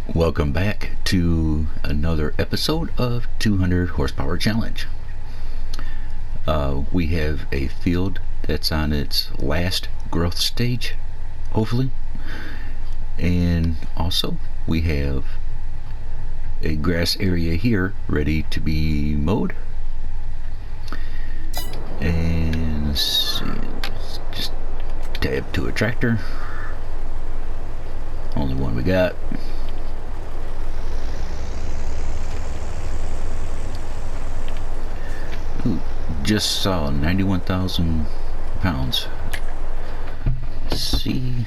Welcome back to another episode of 200 Horsepower Challenge. We have a field that's on its last growth stage, hopefully. And also, we have a grass area here ready to be mowed. And let's see, let's just tab to a tractor. Only one we got. Ooh, just saw 91,000 pounds. Let's see.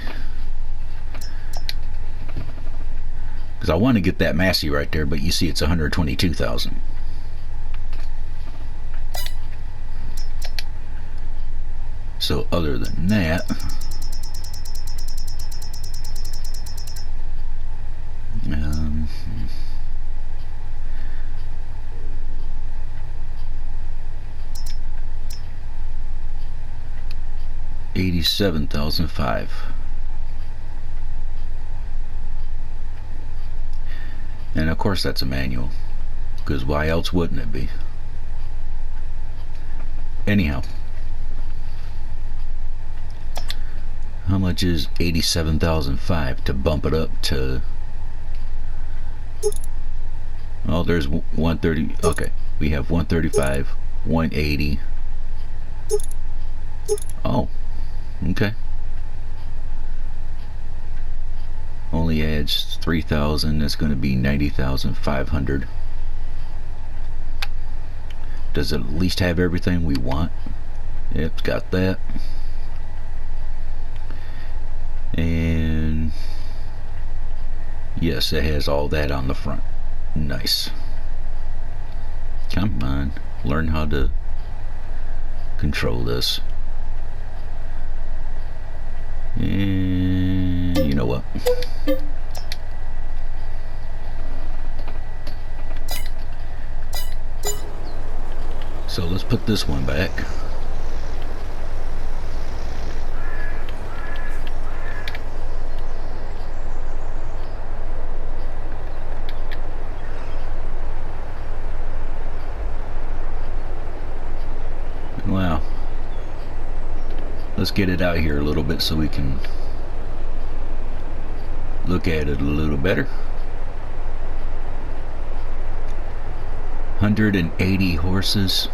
Because I want to get that Massey right there, but you see it's 122,000. So other than that, $87,005. And of course that's a manual, because why else wouldn't it be? Anyhow, how much is 87,005 to bump it up to? Oh, there's 130. Okay, we have 135, 180. Oh, okay. Only adds 3,000. That's going to be 90,500. Does it at least have everything we want? Yep, it's got that. And yes, it has all that on the front. Nice. Come on, learn how to control this. And you know what? So let's put this one back. Wow. Let's get it out here a little bit so we can look at it a little better. 180 horses.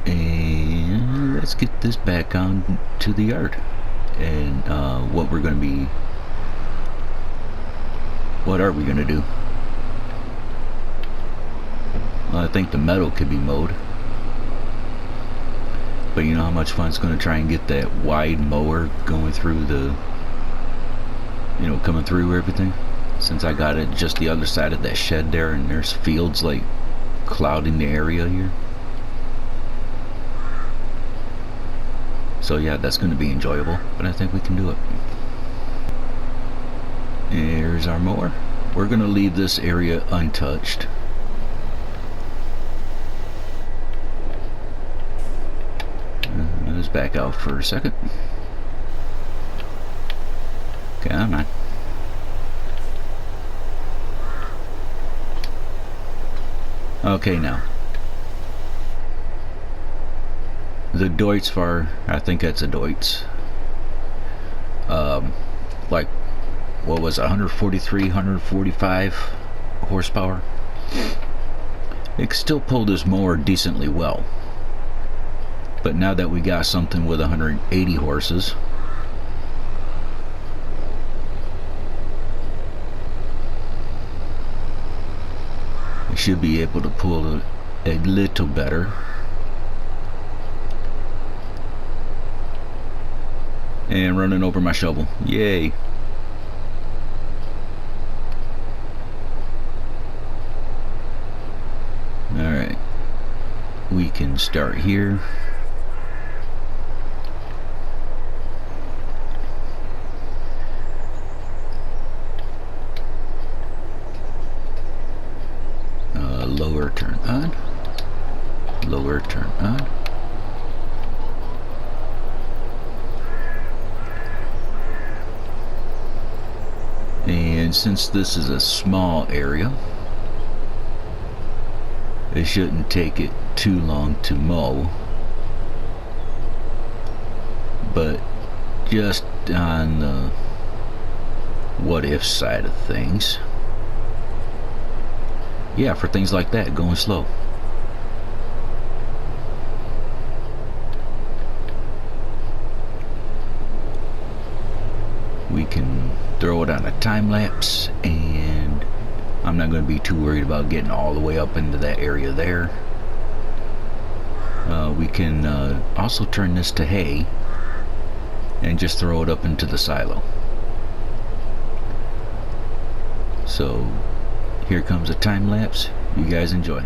And let's get this back on to the yard. And what are we going to do? Well, I think the meadow could be mowed, but you know how much fun it's going to try and get that wide mower going through the, you know, coming through everything, since I got it just the other side of that shed there, and there's fields like clouding the area here. So yeah, that's going to be enjoyable, but I think we can do it. Here's our mower. We're going to leave this area untouched. Let's back out for a second. Come on. Okay, now. The Deutz, I think that's a Deutz. Like, what was it, 143, 145 horsepower? It could still pull this mower decently well. But now that we got something with 180 horses, we should be able to pull it a little better. And running over my shovel. Yay. Alright. We can start here. Lower turn on. slower turn on. And since this is a small area, it shouldn't take it too long to mow. But just on the what if side of things, yeah, for things like that, going slow. We can throw it on a time lapse, and I'm not going to be too worried about getting all the way up into that area there. We can also turn this to hay and just throw it up into the silo. So here comes a time lapse. You guys enjoy.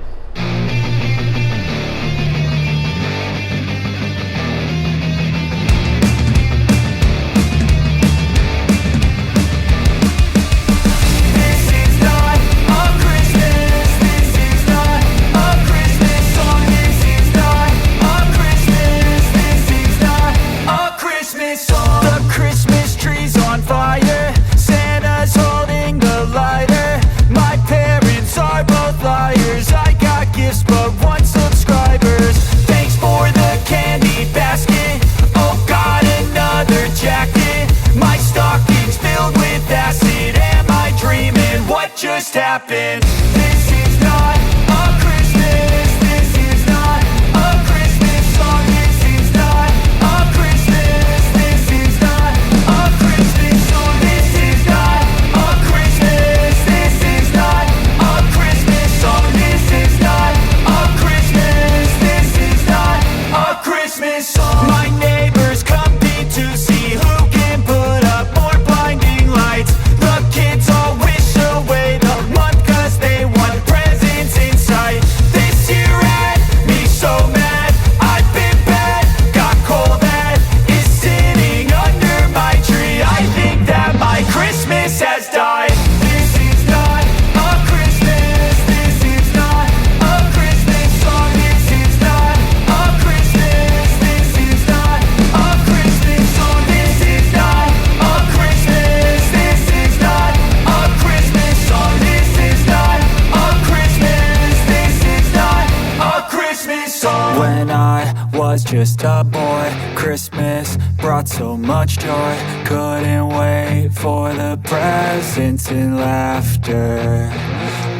Just happened. This is not a Christmas. This is not a Christmas song. This is not a Christmas. This is not a Christmas song. This is not a Christmas. This is not a Christmas song. This is not a Christmas. This is not a Christmas song. My neighbors compete to see who can put up more blinding lights. The kids all wish away the month 'cause they want presents in sight. This year had me so mad, I've been bad, got coal that is sitting under my tree. I think that my Christmas has died. This is not a Christmas. This is not a Christmas song. This is not a Christmas. This is not a Christmas song. This is not a Christmas. This is not a Christmas song. This is not a Christmas. This is not a Christmas song. When I was just a boy, Christmas brought so much joy. Couldn't wait for the presents and laughter.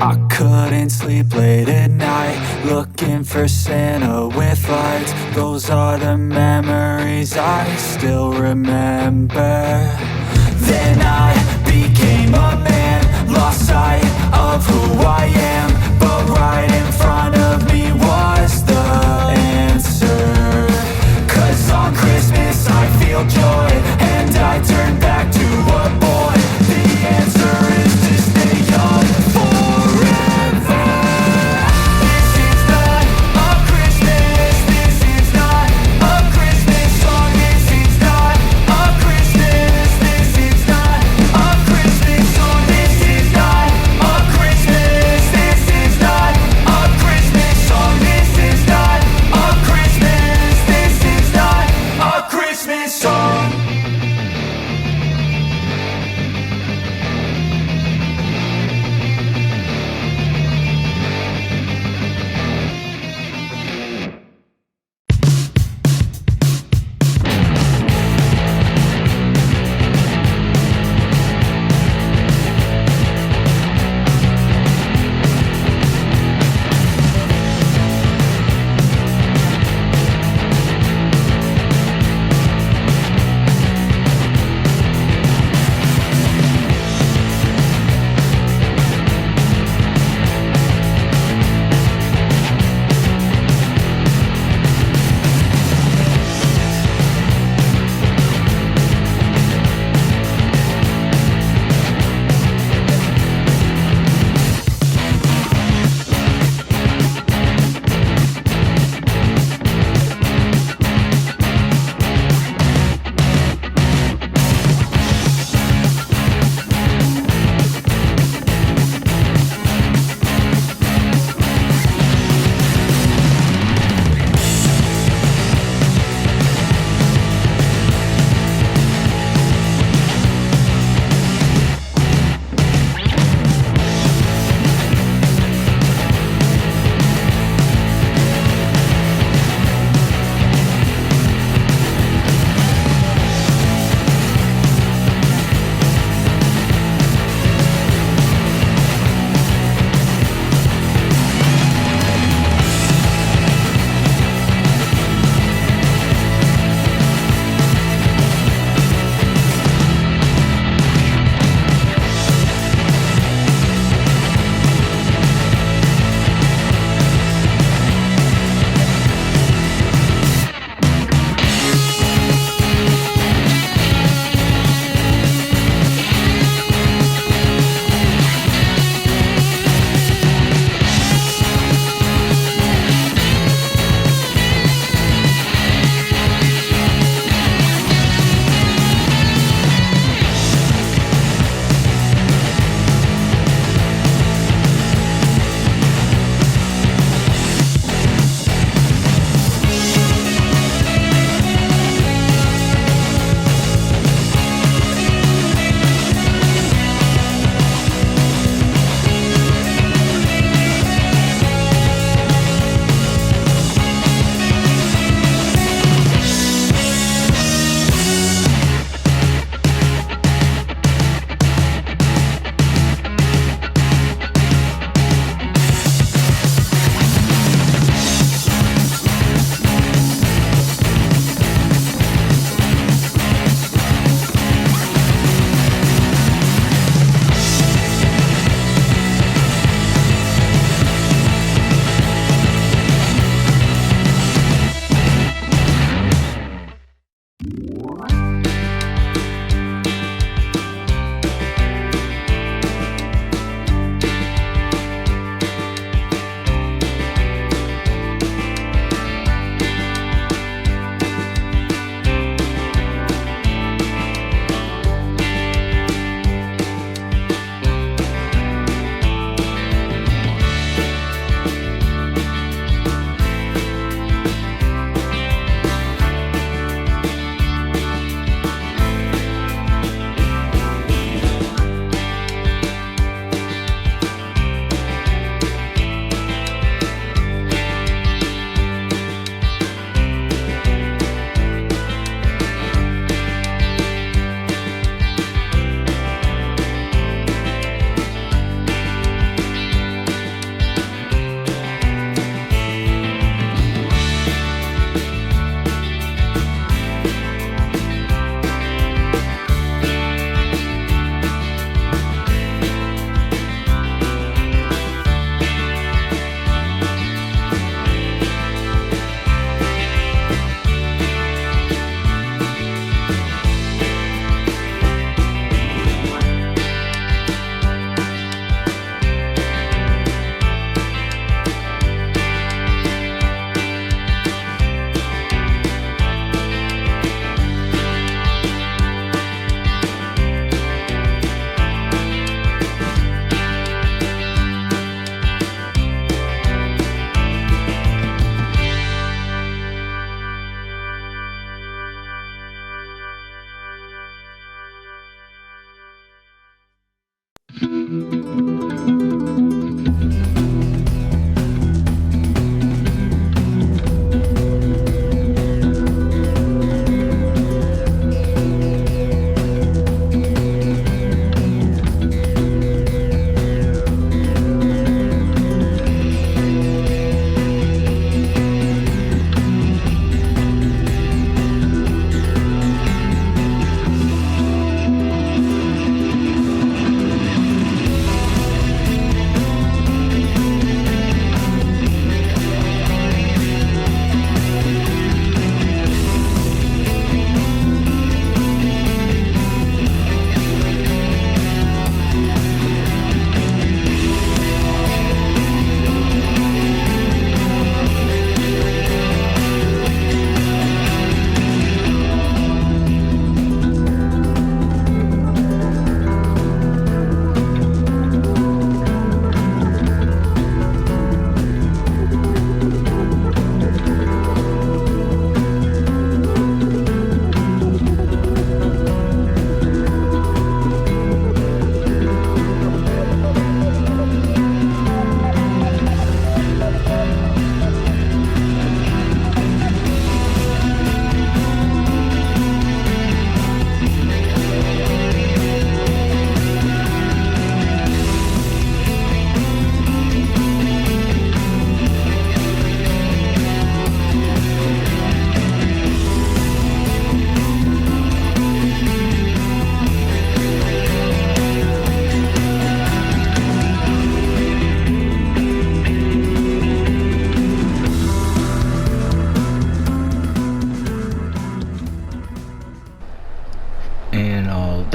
I couldn't sleep late at night, looking for Santa with lights. Those are the memories I still remember. Then I became a man, lost sight of who I am, but right in front of me was the answer. 'Cause on Christmas I feel joy, and I turn back to a boy. The answer is to stay young forever. This is not a Christmas. This is not a Christmas song. This is not a Christmas. This is not a Christmas song. This is not a Christmas. This is not a Christmas.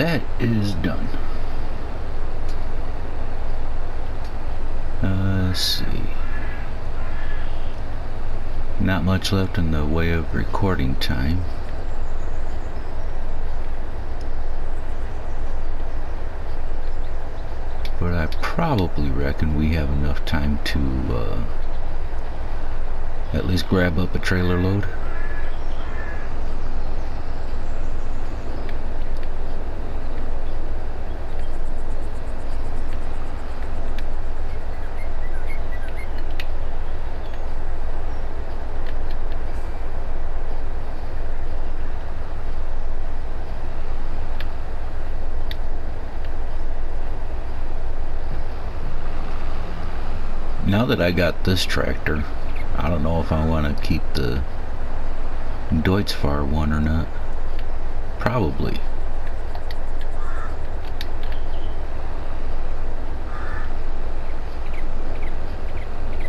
that is done. Let's see. Not much left in the way of recording time. But I probably reckon we have enough time to at least grab up a trailer load. Now that I got this tractor, I don't know if I want to keep the Deutz-Fahr one or not. Probably.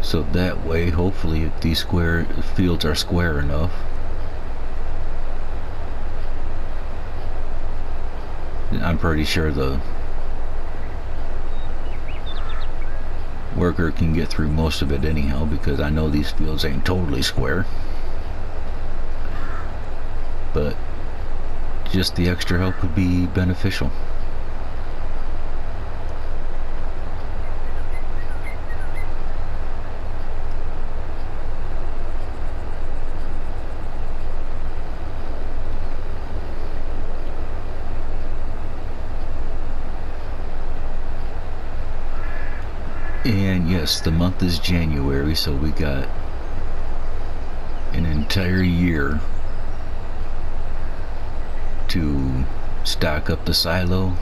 So that way, hopefully, if these fields are square enough, I'm pretty sure the worker can get through most of it anyhow, because I know these fields ain't totally square. But just the extra help would be beneficial. And yes, the month is January, so we got an entire year to stock up the silo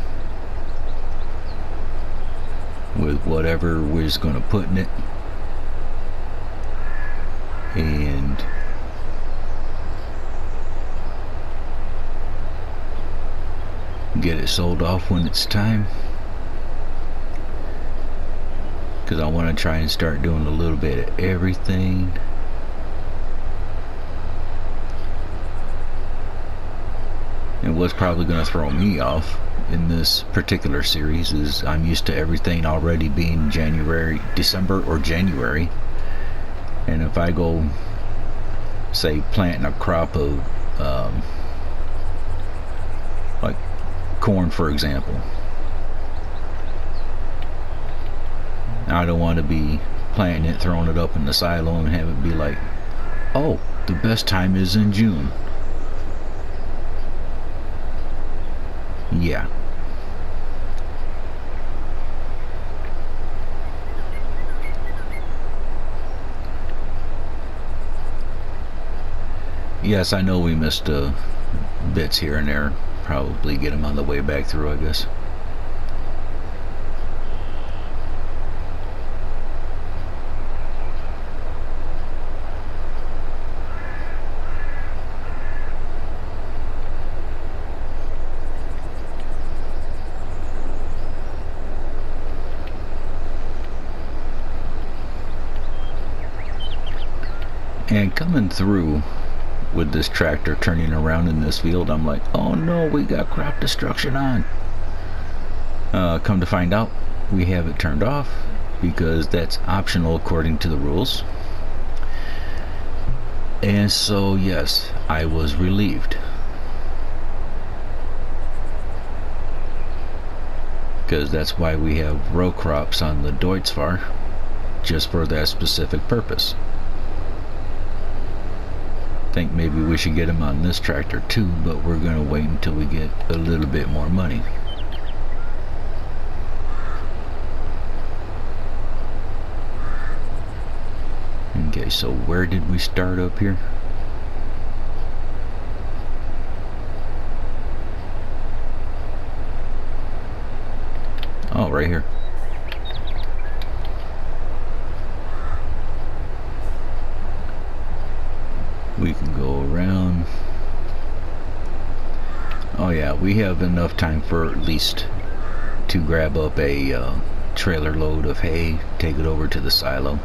with whatever we're just going to put in it, and get it sold off when it's time. Because I want to try and start doing a little bit of everything. And what's probably going to throw me off in this particular series is I'm used to everything already being December or January. And if I go, say, planting a crop of like corn, for example, I don't want to be planting it, throwing it up in the silo, and have it be like, oh, the best time is in June. Yeah. Yes, I know we missed bits here and there. Probably get them on the way back through, I guess. And coming through with this tractor turning around in this field, I'm like, oh no, we got crop destruction on. Come to find out, we have it turned off because that's optional according to the rules. And so yes, I was relieved, because that's why we have row crops on the Deutz-Fahr, just for that specific purpose. Think maybe we should get them on this tractor too, but we're going to wait until we get a little bit more money. Okay, so where did we start up here? Oh, right here. We can go around. Oh yeah, we have enough time for at least to grab up a trailer load of hay, take it over to the silo.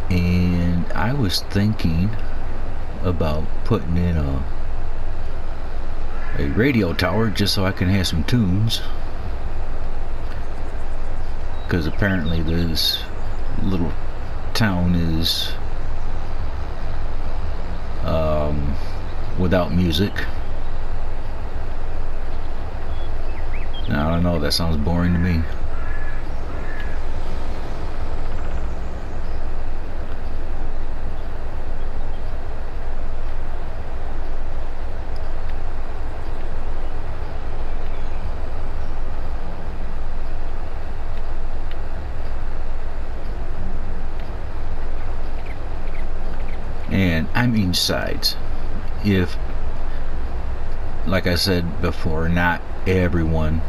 And I was thinking about putting in a radio tower just so I can have some tunes, because apparently this little town is without music. Now, I don't know, that sounds boring to me. And I mean sides. If, like I said before, not everyone,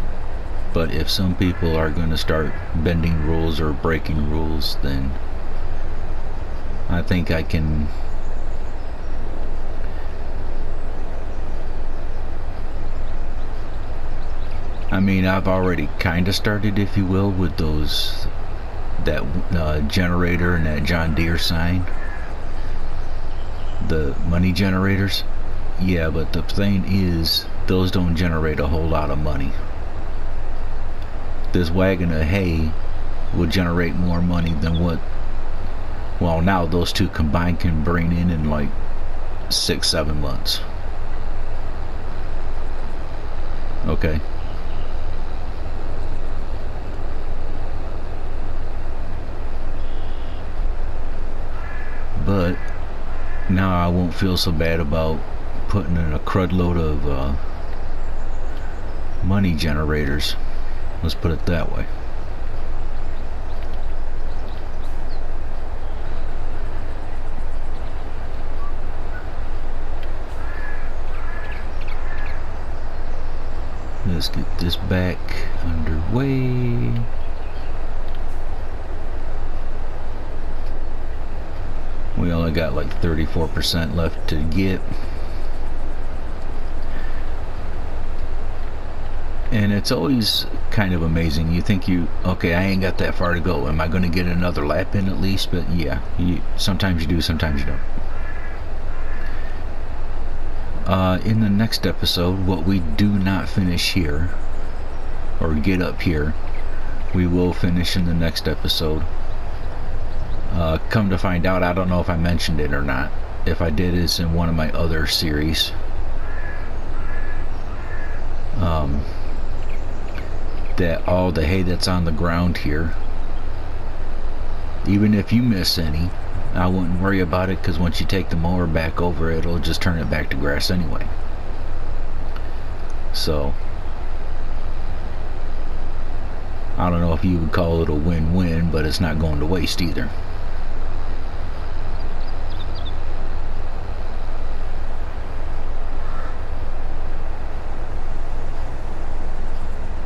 but if some people are going to start bending rules or breaking rules, then I think I can I've already kind of started, if you will, with that generator and that John Deere sign, the money generators. Yeah, but the thing is, those don't generate a whole lot of money. This wagon of hay will generate more money than what, well, now those two combined can bring in like 6-7 months. Okay. But now I won't feel so bad about putting in a crud load of money generators. Let's put it that way. Let's get this back underway. We only got like 34% left to get. And it's always kind of amazing. You think okay, I ain't got that far to go. Am I going to get another lap in at least? But yeah, sometimes you do, sometimes you don't. In the next episode, what we do not finish here, or get up here, we will finish in the next episode. Come to find out, I don't know if I mentioned it or not. If I did, it's in one of my other series. That all the hay that's on the ground here, even if you miss any, I wouldn't worry about it, because once you take the mower back over, it'll just turn it back to grass anyway. So I don't know if you would call it a win-win, but it's not going to waste either.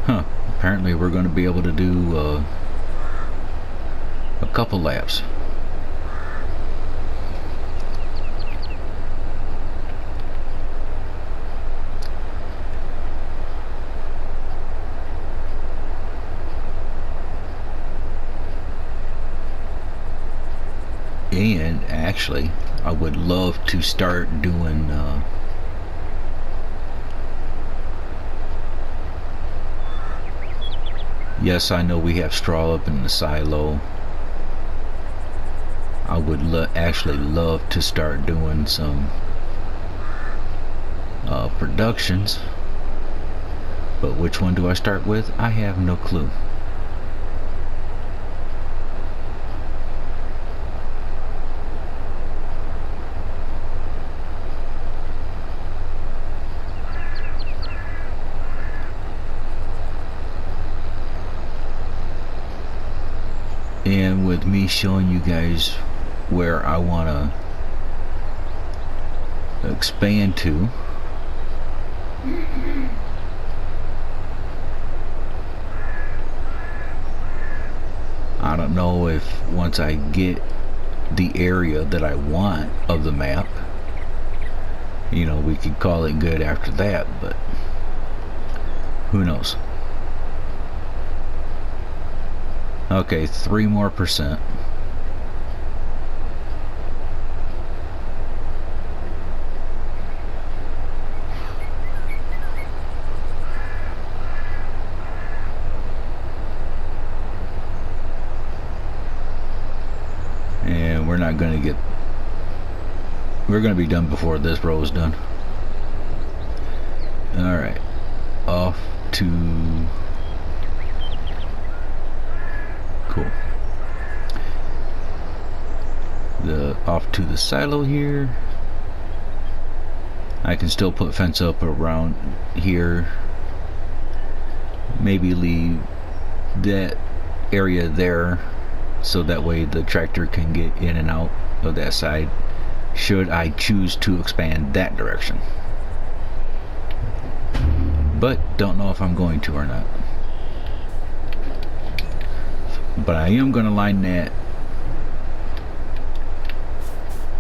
Huh, apparently we're going to be able to do a couple laps. And actually, I would love to start doing yes, I know we have straw up in the silo. I would actually love to start doing some productions, but which one do I start with? I have no clue. And with me showing you guys where I want to expand to, I don't know if once I get the area that I want of the map, you know, we could call it good after that, but who knows. Okay, 3% more. we're not going to get, we're going to be done before this row is done. Alright, off to, cool, off to the silo here. I can still put fence up around here, maybe leave that area there so that way the tractor can get in and out of that side should I choose to expand that direction, but don't know if I'm going to or not. But I am going to line that,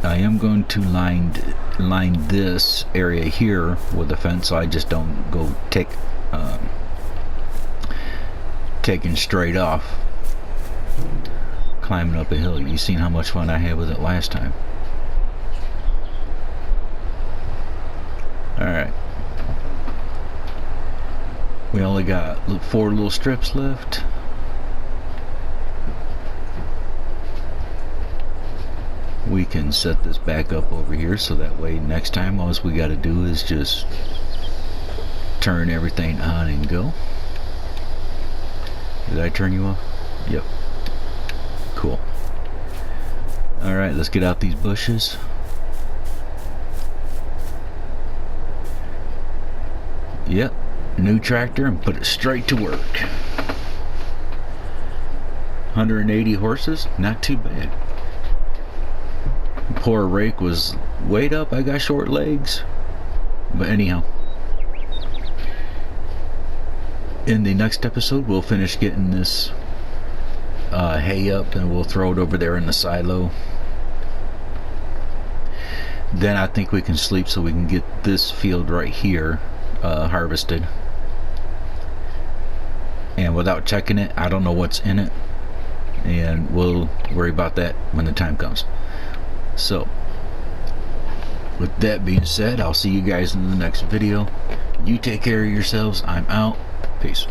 I am going to line this area here with the fence, so I just don't go taking straight off climbing up a hill. You seen how much fun I had with it last time. Alright, we only got 4 little strips left. We can set this back up over here so that way next time all we got to do is just turn everything on and go. Did I turn you off? Yep. Cool. Alright, let's get out these bushes. Yep, new tractor and put it straight to work. 180 horses, not too bad. Poor rake was weighed up, I got short legs. But anyhow, in the next episode we'll finish getting this hay up and we'll throw it over there in the silo. Then I think we can sleep so we can get this field right here harvested. And without checking it, I don't know what's in it, and we'll worry about that when the time comes. So with that being said, I'll see you guys in the next video. You take care of yourselves. I'm out. Peace.